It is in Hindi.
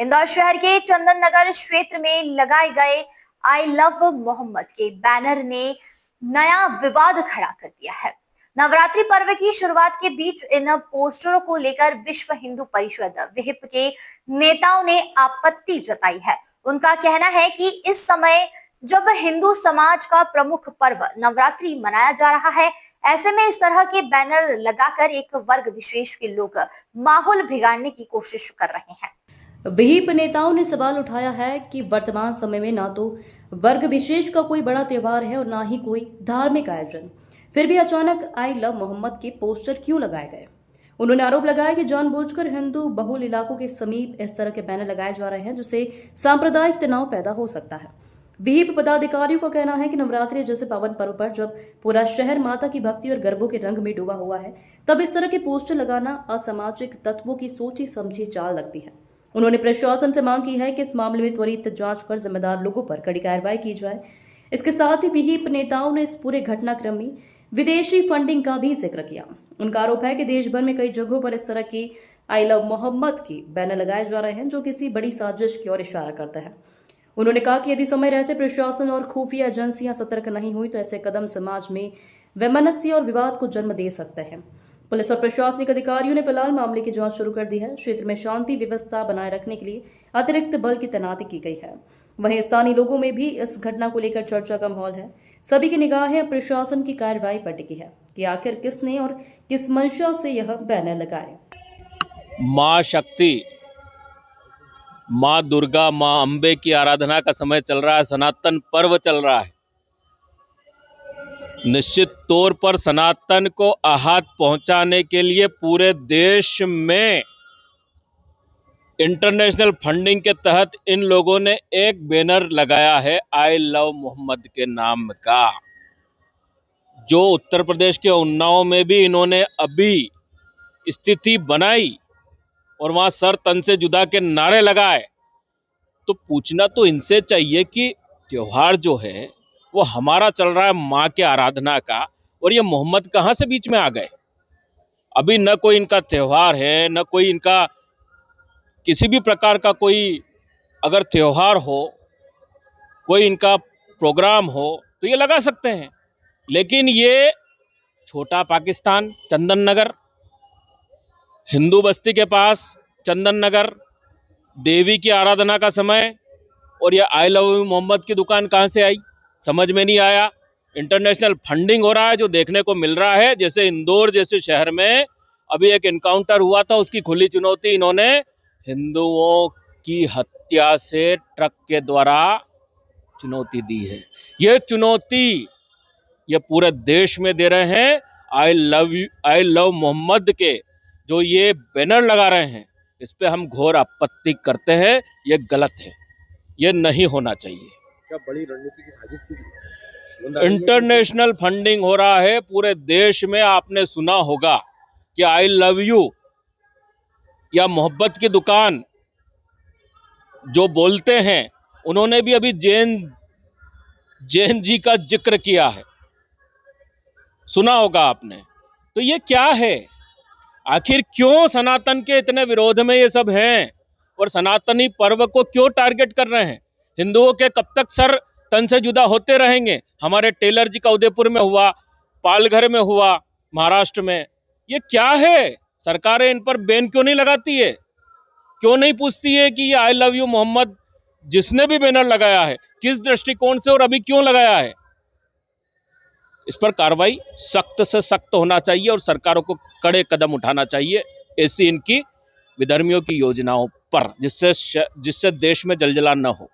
इंदौर शहर के चंदन नगर क्षेत्र में लगाए गए आई लव मोहम्मद के बैनर ने नया विवाद खड़ा कर दिया है। नवरात्रि पर्व की शुरुआत के बीच इन पोस्टरों को लेकर विश्व हिंदू परिषद विहिप के नेताओं ने आपत्ति जताई है। उनका कहना है कि इस समय जब हिंदू समाज का प्रमुख पर्व नवरात्रि मनाया जा रहा है, ऐसे में इस तरह के बैनर लगाकर एक वर्ग विशेष के लोग माहौल बिगाड़ने की कोशिश कर रहे हैं। विहिप नेताओं ने सवाल उठाया है कि वर्तमान समय में ना तो वर्ग विशेष का कोई बड़ा त्योहार है और ना ही कोई धार्मिक आयोजन, फिर भी अचानक आई लव मोहम्मद के पोस्टर क्यों लगाए गए। उन्होंने आरोप लगाया कि जानबूझकर हिंदू बहुल इलाकों के समीप इस तरह के बैनर लगाए जा रहे हैं, जिससे सांप्रदायिक तनाव पैदा हो सकता है। विहिप पदाधिकारियों का कहना है कि नवरात्रि जैसे पावन पर्व पर जब पूरा शहर माता की भक्ति और गरबों के रंग में डूबा हुआ है, तब इस तरह के पोस्टर लगाना असामाजिक तत्वों की सोची समझी चाल लगती है। उन्होंने प्रशासन से मांग की है कि इस मामले में त्वरित जांच कर जिम्मेदार लोगों पर कड़ी कार्रवाई की जाए। इसके साथ ही विहिप नेताओं ने इस पूरे घटनाक्रम में विदेशी फंडिंग का भी जिक्र किया। उनका आरोप है कि देश भर में कई जगहों पर इस तरह की आई लव मोहम्मद की बैनर लगाए जा रहे हैं, जो किसी बड़ी साजिश की ओर इशारा करता है। उन्होंने कहा कि यदि समय रहते प्रशासन और खुफिया एजेंसियां सतर्क नहीं हुई तो ऐसे कदम समाज में वैमनस्य और विवाद को जन्म दे सकते हैं। पुलिस और प्रशासनिक अधिकारियों ने फिलहाल मामले की जांच शुरू कर दी है। क्षेत्र में शांति व्यवस्था बनाए रखने के लिए अतिरिक्त बल की तैनाती की गई है। वहीं स्थानीय लोगों में भी इस घटना को लेकर चर्चा का माहौल है। सभी की निगाहें प्रशासन की कार्रवाई पर टिकी है कि आखिर किसने और किस मंशा से यह बैनर लगाए। माँ शक्ति, माँ दुर्गा, माँ अम्बे की आराधना का समय चल रहा है, सनातन पर्व चल रहा है। निश्चित तौर पर सनातन को आहत पहुंचाने के लिए पूरे देश में इंटरनेशनल फंडिंग के तहत इन लोगों ने एक बैनर लगाया है आई लव मोहम्मद के नाम का, जो उत्तर प्रदेश के उन्नाव में भी इन्होंने अभी स्थिति बनाई और वहां सर तन से जुदा के नारे लगाए। तो पूछना तो इनसे चाहिए कि त्योहार जो है वो हमारा चल रहा है माँ के आराधना का, और ये मोहम्मद कहाँ से बीच में आ गए। अभी न कोई इनका त्योहार है, न कोई इनका किसी भी प्रकार का कोई अगर त्योहार हो, कोई इनका प्रोग्राम हो तो ये लगा सकते हैं। लेकिन ये छोटा पाकिस्तान, चंदन नगर, हिंदू बस्ती के पास चंदन नगर, देवी की आराधना का समय, और ये आई लव मोहम्मद की दुकान कहाँ से आई, समझ में नहीं आया। इंटरनेशनल फंडिंग हो रहा है जो देखने को मिल रहा है। जैसे इंदौर जैसे शहर में अभी एक एनकाउंटर हुआ था, उसकी खुली चुनौती इन्होंने हिंदुओं की हत्या से ट्रक के द्वारा चुनौती दी है। ये चुनौती ये पूरे देश में दे रहे हैं। आई लव मोहम्मद के जो ये बैनर लगा रहे हैं, इस पे हम घोर आपत्ति करते हैं। ये गलत है, ये नहीं होना चाहिए। क्या बड़ी रणनीति की साजिश की? इंटरनेशनल फंडिंग हो रहा है पूरे देश में। आपने सुना होगा कि आई लव यू या मोहब्बत की दुकान जो बोलते हैं, उन्होंने भी अभी जैन जी का जिक्र किया है, सुना होगा आपने। तो ये क्या है? आखिर क्यों सनातन के इतने विरोध में ये सब हैं और सनातनी पर्व को क्यों टारगेट कर रहे हैं? हिंदुओं के कब तक सर तन से जुदा होते रहेंगे? हमारे टेलर जी का उदयपुर में हुआ, पालघर में हुआ, महाराष्ट्र में। ये क्या है? सरकारें इन पर बैन क्यों नहीं लगाती है? क्यों नहीं पूछती है कि ये आई लव यू मोहम्मद जिसने भी बैनर लगाया है किस दृष्टिकोण से और अभी क्यों लगाया है? इस पर कार्रवाई सख्त से सख्त होना चाहिए और सरकारों को कड़े कदम उठाना चाहिए ऐसी इनकी विधर्मियों की योजनाओं पर, जिससे देश में जलजला न हो।